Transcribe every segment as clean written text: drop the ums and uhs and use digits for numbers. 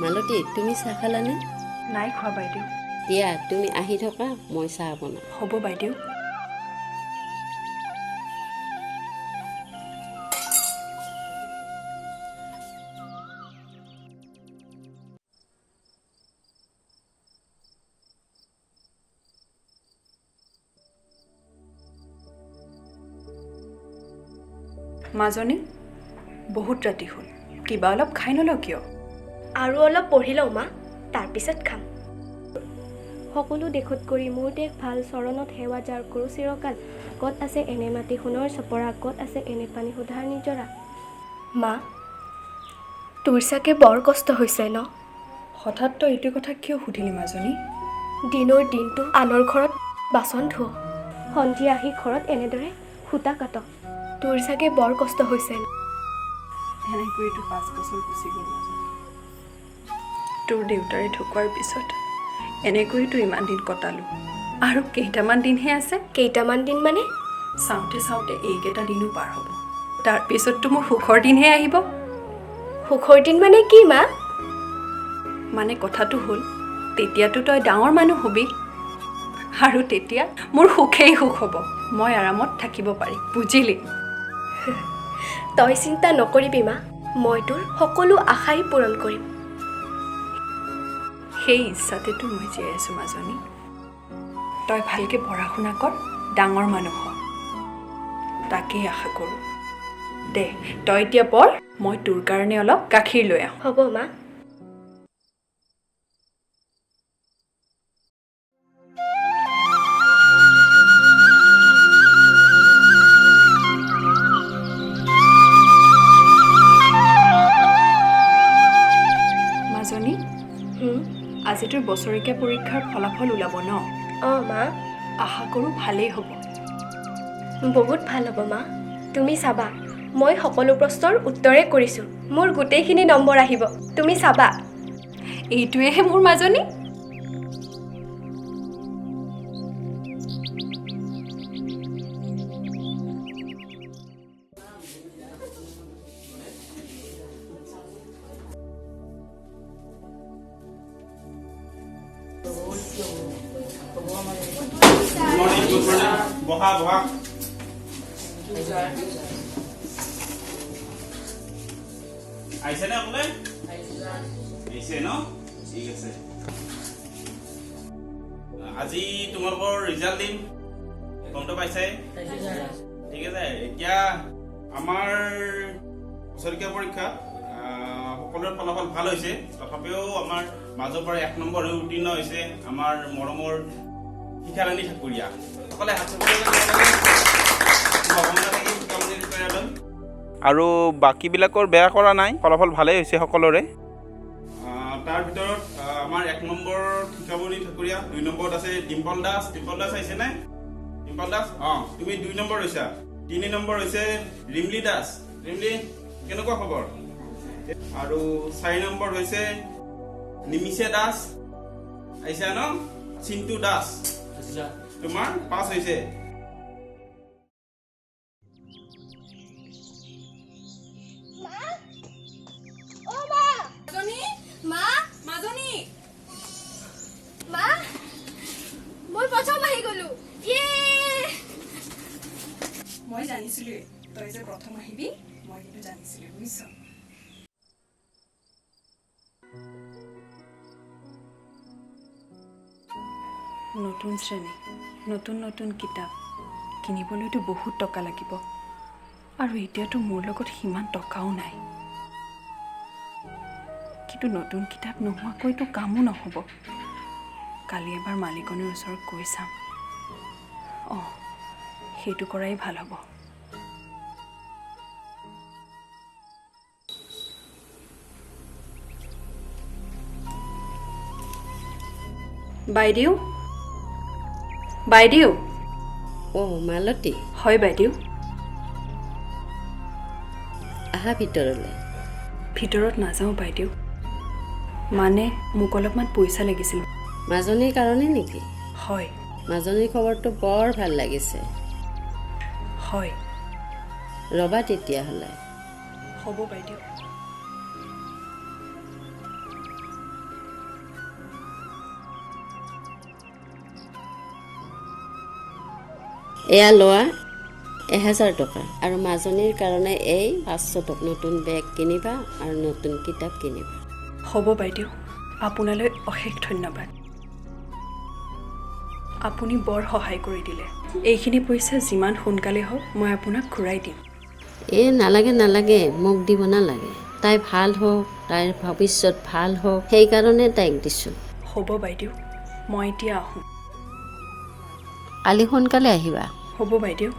মালতী তুমি চাহ খালানে? নাই খোৱা বাইদেউ। দিয়া তুমি আহি থকা মই চাহ বনাম। হ'ব বাইদেউ। মাজনী বহুত ৰাতি হ'ল, কিবা অলপ খাই নলওঁ কিয়? আৰু অলপ পঢ়ি লওঁ মা, তাৰপিছত খাম। সকলো দেশত কৰি মোৰ দেশ ভাল, চৰণত সেৱা যাৰ কৰোঁ চিৰকাল। ক'ত আছে এনে মাটি সোণৰ চপৰা, ক'ত আছে এনে পানী সোধাৰ নিজৰা। মা, তোৰ চাগে বৰ কষ্ট হৈছে ন? হঠাৎ তই এইটো কথা কিয় সুধিলি মাজনী? দিনৰ দিনটো আনৰ ঘৰত বাচন ধুৱ, সন্ধিয়া আহি ঘৰত এনেদৰে সূতা কাট। তোৰ চাগে বৰ কষ্ট হৈছে ন? এনেকৈতো 5 বছৰ গুচি গ'ল মাজনী। তোৰ দেউতাৰে ঢুকোৱাৰ পিছত এনেকৈতো ইমান দিন কটালোঁ, আৰু কেইটামান দিনহে আছে। কেইটামান দিন মানে? চাওঁতে চাওঁতে এইকেইটা দিনো পাৰ হ'ব, তাৰপিছততো মোৰ সুখৰ দিনহে আহিব। সুখৰ দিন মানে কি মা? মানে কথাটো হ'ল, তেতিয়াতো তই ডাঙৰ মানুহ হবি, আৰু তেতিয়া মোৰ সুখেই সুখ হ'ব, মই আৰামত থাকিব পাৰিম, বুজিলি? তই চিন্তা নকৰিবি মা, মই তোৰ সকলো আশাই পূৰণ কৰিম। সেই ইচ্ছাতেতো মই জীয়াই আছোঁ মাজনী। তই ভালকৈ পঢ়া শুনা কৰ, ডাঙৰ মানুহ হ, তাকেই আশা কৰোঁ। দে তই এতিয়া পঢ়, মই তোৰ কাৰণে অলপ গাখীৰ লৈ আহোঁ। হ'ব মা। মাজনী, আজি তোৰ বছৰেকীয়া পৰীক্ষাৰ ফলাফল ওলাব ন? অঁ মা। আশা কৰোঁ ভালেই হ'ব। বহুত ভাল হ'ব মা, তুমি চাবা, মই সকলো প্ৰশ্নৰ উত্তৰে কৰিছোঁ, মোৰ গোটেইখিনি নম্বৰ আহিব, তুমি চাবা। এইটোৱেহে মোৰ মাজনী। বহা বহা। আহিছে নে আপোনালোকে? আহিছে ন? ঠিক আছে। আজি তোমালোকৰ ৰিজাল্ট দিম, গমটো পাইছাই? ঠিক আছে। এতিয়া আমাৰ বছৰেকীয়া পৰীক্ষা সকলোৰে ফলাফল ভাল হৈছে, তথাপিও আমাৰ মাজৰ পৰা 1 নম্বৰ হৈ উত্তীৰ্ণ হৈছে আমাৰ মৰমৰ শিখাৰাণী ঠাকুৰীয়া। সকলে হাত আৰু বাকীবিলাকৰ বেয়া কৰা নাই, ফলাফল ভালেই হৈছে সকলোৰে। তাৰ ভিতৰত আমাৰ 1 নম্বৰ শিখামণি ঠাকুৰীয়া, 2 নম্বৰত আছে ডিম্পল দাস। ডিম্পল দাস আহিছে নে? ডিম্পল দাস, তুমি 2 নম্বৰ হৈছা। 3 নম্বৰ হৈছে ৰিমলি দাস। ৰিমলি, কেনেকুৱা খবৰ? আৰু 4 নম্বৰ হৈছে নিমিষে দাস। আহিছা ন? চিন্তু দাস, তোমাৰ 5 হৈছে। মই জানিছিলোৱে তই যে প্ৰথম আহিবি, মই কিন্তু জানিছিলো, বুজিছ? নতুন শ্ৰেণী, নতুন নতুন কিতাপ কিনিবলৈতো বহুত টকা লাগিব, আৰু এতিয়াতো মোৰ লগত সিমান টকাও নাই। কিন্তু নতুন কিতাপ নোহোৱাকৈতো কামো নহ'ব। কালি এবাৰ মালিকনীৰ ওচৰত গৈ চাম। সেইটো কৰাই ভাল হ'ব। বাইদেউ, বাইদেউ। মালতী, হয় বাইদেউ। আহা ভিতৰলৈ। ভিতৰত নাযাওঁ বাইদেউ, মানে মোক অলপমান পইচা লাগিছিল। মাজনীৰ কাৰণে নেকি? হয়। মাজনীৰ খবৰটো বৰ ভাল লাগিছে। হয়। ৰবা তেতিয়াহ'লে। হ'ব বাইদেউ। এয়া লোৱা 1000 টকা আৰু মাজনীৰ কাৰণে এই 500 টকা নতুন বেগ কিনিবা আৰু নতুন কিতাপ কিনিবা। হ'ব বাইদেউ, আপোনালৈ অশেষ ধন্যবাদ। আপুনি বৰ সহায় কৰি দিলে। এইখিনি পইচা যিমান সোনকালে হওক মই আপোনাক ঘূৰাই দিম। নালাগে মোক দিব নালাগে। তাই ভাল হওক, তাইৰ ভৱিষ্যত ভাল হওক, সেইকাৰণে তাইক দিছোঁ। হ'ব বাইদেউ, মই এতিয়া আহোঁ। কালি সোনকালে আহিবা। হ'ব বাইদেউ।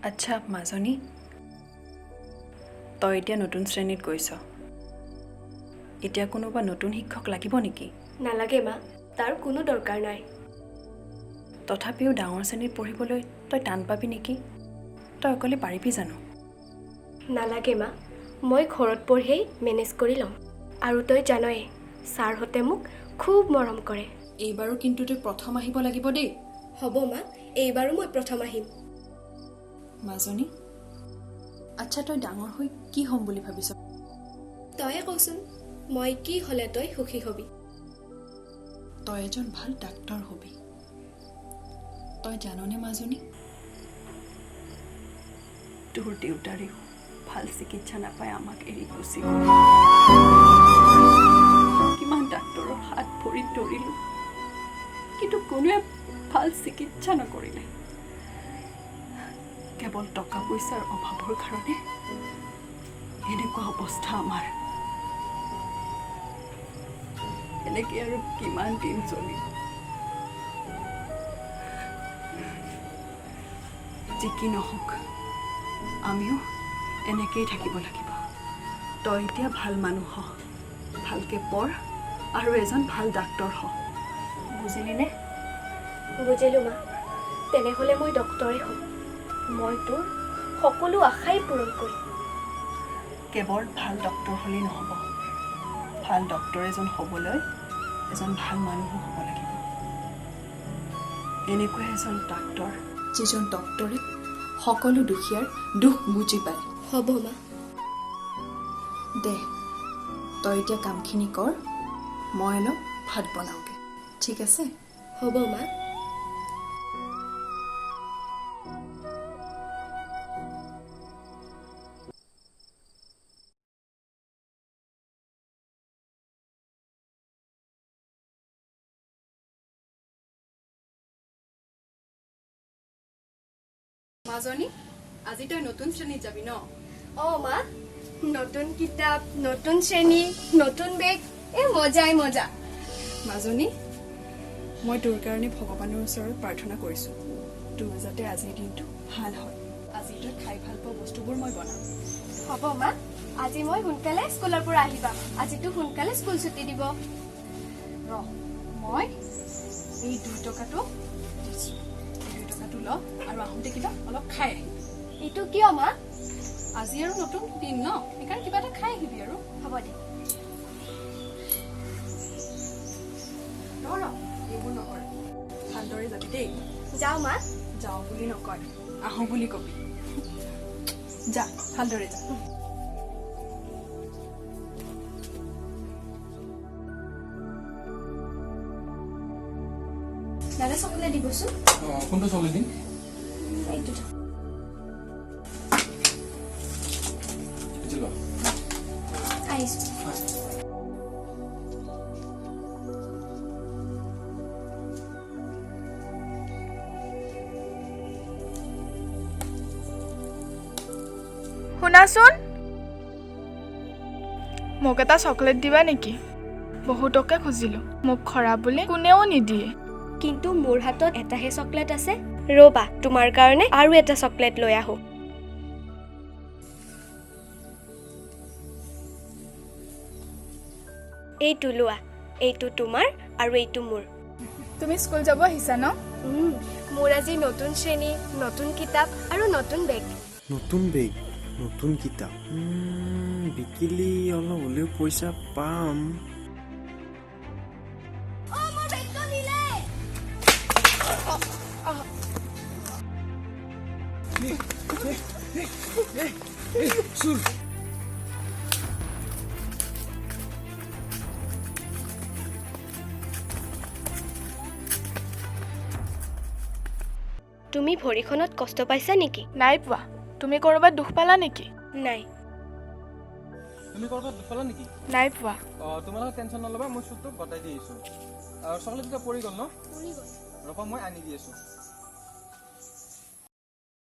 আচ্ছা মাজনী, তই এতিয়া নতুন শ্ৰেণীত গৈছ। এতিয়া কোনোবা নতুন শিক্ষক লাগিব নেকি? নালাগে মা, তাৰ কোনো দৰকাৰ নাই। তথাপিও ডাঙৰ শ্ৰেণীত পঢ়িবলৈ তই টান পাবি নেকি? তই অকলে পাৰিবি জানো? নালাগে মা, মই ঘৰত পঢ়িয়েই মেনেজ কৰি ল'ম। আৰু তই জানয়ে ছাৰহঁতে মোক খুব মৰম কৰে। এইবাৰো কিন্তু তই প্ৰথম আহিব লাগিব দেই। হ'ব মা, এইবাৰো মই প্ৰথম আহিম। মাজনী, আচ্ছা তই ডাঙৰ হৈ কি হ'ম বুলি ভাবিছ? তয়ে কচোন, মই কি হ'লে তই সুখী হবি? তই এজন ভাল ডাক্তৰ হবি। তই জাননে মাজনী, তোৰ দেউতাৰেও ভাল চিকিৎসা নাপাই আমাক এৰি গুচি গ'ল। কিমান ডাক্তৰৰ হাত ভৰিত ধৰিলোঁ, কিন্তু কোনোৱে ভাল চিকিৎসা নকৰিলে। কেৱল টকা পইচাৰ অভাৱৰ কাৰণে এনেকুৱা অৱস্থা আমাৰ। এনেকৈ আৰু কিমান দিন চলিব? যি কি নহওক, আমিও এনেকেই থাকিব লাগিব। তই এতিয়া ভাল মানুহ হ, ভালকৈ পঢ় আৰু এজন ভাল ডাক্তৰ হ। বুজিলিনে? বুজিলোঁ মা, তেনেহ'লে মই ডক্তৰে হ'ম। মই তোৰ সকলো আশাই পূৰণ কৰিম। কেৱল ভাল ডক্তৰ হ'লেই নহ'ব, ভাল ডক্তৰ এজন হ'বলৈ এজন ভাল মানুহো হ'ব লাগিব। এনেকুৱা এজন ডাক্তৰ যিজন ডক্তৰে সকলো দুখীয়াৰ দুখ বুজি পায়। হ'ব মা। দে, তই এতিয়া কামখিনি কৰ, মই অলপ ভাত বনাওঁগৈ। ঠিক আছে? হ'ব মা। মাজনী, আজি তই নতুন শ্ৰেণীত যাবি ন? অঁ মা, নতুন কিতাপ, নতুন শ্ৰেণী, নতুন বেগ, মজাই মজা। মাজনী, মই তোৰ কাৰণে ভগৱানৰ ওচৰত প্ৰাৰ্থনা কৰিছোঁ, তোৰ যাতে আজিৰ দিনটো ভাল হয়। আজি তই খাই ভাল পোৱা বস্তুবোৰ মই বনাম। হ'ব মা, আজি মই সোনকালে স্কুলৰ পৰা আহিবা। আজিতো সোনকালে স্কুল ছুটি দিব। ৰ, মই এই 2 টকাটো দিছোঁ। 2 টকাটো ল আৰু আহোঁতে কিবা অলপ খাই আহিবি। এইটো কিয় মা? আজি আৰু নতুন দিন ন, সেইকাৰণে কিবা এটা খাই আহিবি আৰু। হ'ব দে। ৰ, এইবোৰ নকৰে, ভালদৰে যাবি দেই। যাওঁ মা। যাওঁ বুলি নকয়, আহোঁ বুলি কবি। যা, ভালদৰে যা। দাদা চকলেট দিবচোন। কোনটো চকলেট দিম? এইটো আহিছোঁ। শুনাচোন, মোক এটা চকলেট দিবা নেকি? বহুতকে খুজিলোঁ, মোক খৰা বুলি কোনেও নিদিয়ে। কিন্তু মোৰ হাতত এটাহে চকলেট আছে। ৰ'বা, তোমাৰ কাৰণে আৰু এটা চকলেট লৈ আহোঁ। এইটো লোৱা, এইটো তোমাৰ আৰু এইটো মোৰ। তুমি স্কুল যাব আহিছা ন? মোৰ আজি নতুন শ্ৰেণী, নতুন কিতাপ আৰু নতুন বেগ। নতুন বেগ, নতুন কিতাপ, বিকিলি অলপ হ'লেও পইচা পাম। তুমি ভৰিখনত কষ্ট পাইছা নেকি? নাই পোৱা। তুমি ক'ৰবাত দুখ পালা নেকি? নাই। তুমি ক'ৰবাত দুখ পালা নেকি? নাই পোৱা। তোমালোকে টেনশ্যন নল'বা, মই চুটটো গতাই দি আহিছোঁ। আৰু চকলেট দুটা পৰি গ'ল ন? ৰ'বা মই আনি দি আছোঁ।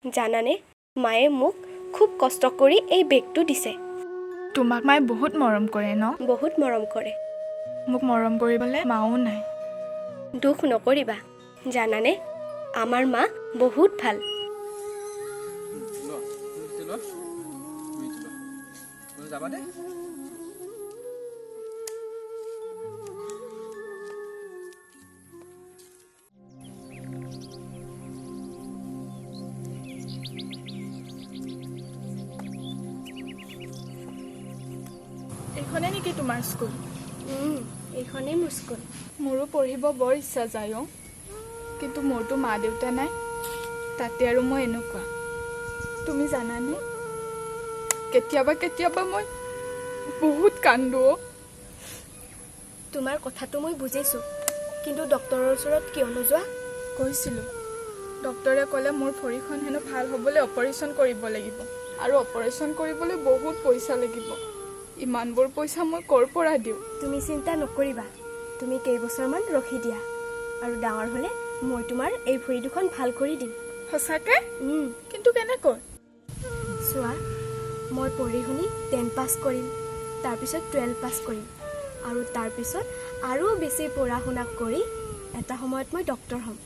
জানানে, মায়ে মোক খুব কষ্ট কৰি এই বেগটো দিছে। তোমাক মায়ে বহুত মৰম কৰে ন? বহুত মৰম কৰে। মোক মৰম কৰিবলৈ মাও নাই। দুখ নকৰিবা। জানানে, আমাৰ মা বহুত ভাল। লোৱা, তুমি লোৱা। তুমি লোৱা। তুমি যাবা দে। এইখনে নেকি তোমাৰ স্কুল? এইখনেই মোৰ স্কুল। মোৰো পঢ়িব বৰ ইচ্ছা যায় অ', কিন্তু মোৰতো মা দেউতা নাই, তাতে আৰু মই এনেকুৱা। তুমি জানানে, কেতিয়াবা কেতিয়াবা মই বহুত কান্দো। তোমাৰ কথাটো মই বুজিছোঁ, কিন্তু ডক্তৰৰ ওচৰত কিয় নোযোৱা? কৈছিলোঁ, ডক্তৰে ক'লে মোৰ ভৰিখন হেনো ভাল হ'বলৈ অপাৰেশ্যন কৰিব লাগিব, আৰু অপাৰেশ্যন কৰিবলৈ বহুত পইচা লাগিব। ইমানবোৰ পইচা মই ক'ৰ পৰা দিওঁ? তুমি চিন্তা নকৰিবা, তুমি কেইবছৰমান ৰখি দিয়া, আৰু ডাঙৰ হ'লে মই তোমাৰ এই ভৰি দুখন ভাল কৰি দিম। সঁচাকৈ? কিন্তু কেনেকৈ? চোৱা, মই পঢ়ি শুনি 10 পাছ কৰিম, তাৰপিছত 12 পাছ কৰিম, আৰু তাৰপিছত আৰু বেছি পঢ়া শুনা কৰি এটা সময়ত মই ডক্তৰ হ'ম,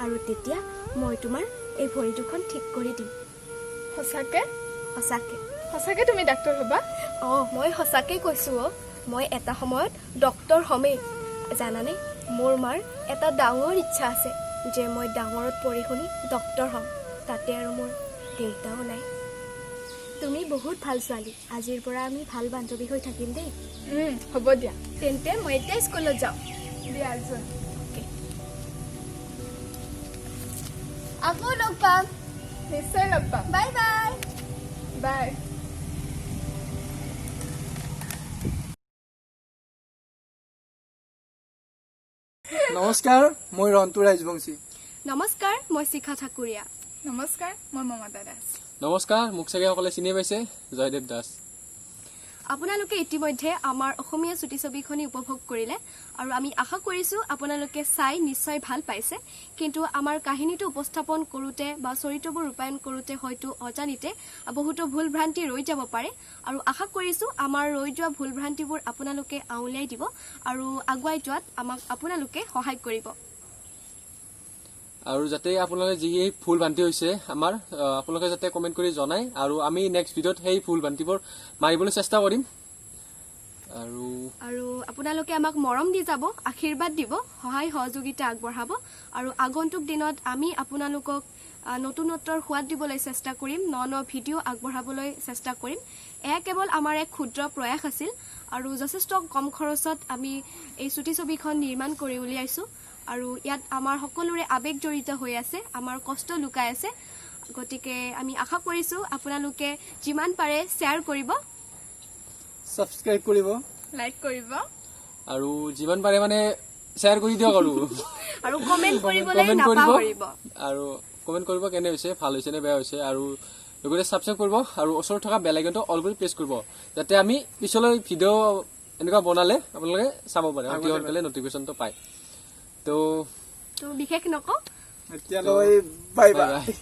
আৰু তেতিয়া মই তোমাৰ এই ভৰি দুখন ঠিক কৰি দিম। সঁচাকৈ? সঁচাকৈ। সঁচাকৈ তুমি ডাক্তৰ হ'বা? অঁ, মই সঁচাকৈ কৈছোঁ অ', মই এটা সময়ত ডক্তৰ হ'মেই। জানানে, মোৰ মাৰ এটা ডাঙৰ ইচ্ছা আছে যে মই ডাঙৰত পঢ়ি শুনি ডক্তৰ হ'ম, তাতে আৰু মোৰ দেউতাও নাই। তুমি বহুত ভাল ছোৱালী, আজিৰ পৰা আমি ভাল বান্ধৱী হৈ থাকিম দেই। হ'ব দিয়া। তেন্তে মই এতিয়া স্কুলত যাওঁ। দিয়া যোৱা। আকৌ লগ পাম। নিশ্চয় লগ পাম। Bye bye. বাই। নমস্কাৰ, মই ৰন্তু ৰাজবংশী। নমস্কাৰ, মই শিখা ঠাকুৰীয়া। নমস্কাৰ, মই মমতা দাস। নমস্কাৰ, মোক চাগে সকলে চিনি পাইছে, জয়দেৱ দাস। আপোনালোকে ইতিমধ্যে আমাৰ অসমীয়া চুটি ছবিখনি উপভোগ কৰিলে, আৰু আমি আশা কৰিছোঁ আপোনালোকে চাই নিশ্চয় ভাল পাইছে। কিন্তু আমাৰ কাহিনীটো উপস্থাপন কৰোঁতে বা চৰিত্ৰবোৰ ৰূপায়ণ কৰোঁতে হয়তো অজানিতে বহুতো ভুল ভ্ৰান্তি ৰৈ যাব পাৰে, আৰু আশা কৰিছোঁ আমাৰ ৰৈ যোৱা ভুল ভ্ৰান্তিবোৰ আপোনালোকে আউলিয়াই দিব আৰু আগুৱাই যোৱাত আমাক আপোনালোকে সহায় কৰিব। আৰু যাতে আপোনালোকে যি এই ভুল ভ্ৰান্তি হৈছে আমাৰ, আপোনালোকে যাতে কমেণ্ট কৰি জনায়, আৰু আমি নেক্সট ভিডিঅ'ত সেই ভুল ভ্ৰান্তিবোৰ মাৰিবলৈ চেষ্টা কৰিম। আৰু আপোনালোকে আমাক মৰম দি যাব, আশীৰ্বাদ দিব, সহায় সহযোগিতা আগবঢ়াব, আৰু আগন্তুক দিনত আমি আপোনালোকক নতুনত্বৰ সোৱাদ দিবলৈ চেষ্টা কৰিম, ন ভিডিঅ' আগবঢ়াবলৈ চেষ্টা কৰিম। এয়া কেৱল আমাৰ এক ক্ষুদ্ৰ প্ৰয়াস আছিল, আৰু যথেষ্ট কম খৰচত আমি এই চুটি ছবিখন নিৰ্মাণ কৰি উলিয়াইছোঁ, আৰু ইয়াত আমাৰ সকলোৰে আৱেগ জড়িত হৈ আছে, আমাৰ কষ্ট লুকাই আছে। গতিকে আমি আশা কৰিছোঁ আপোনালোকে যিমান পাৰে শ্বেয়াৰ কৰিব, ছাবস্ক্ৰাইব কৰিব, লাইক কৰিব, আৰু যিমান পাৰে মানে শ্বেয়াৰ কৰি দিয়ক, আৰু কমেণ্ট কৰিবলৈ নাপাহৰিব। আৰু কমেণ্ট কৰিব কেনে হৈছে, ভাল হৈছে নে বেয়া হৈছে, আৰু লগতে ছাবস্ক্ৰাইব কৰিব, আৰু ওচৰত থকা বেল আইকনটো অল কৰি প্ৰেছ কৰিব, যাতে আমি পিছলৈ ভিডিঅ' এনেকুৱা বনালে আপোনালোকে চাব পাৰে, অতি সোনকালে নটিফিকেশ্যনটো পায়। তো বিশেষ নকওঁ, এতিয়ালৈ বাই বাই।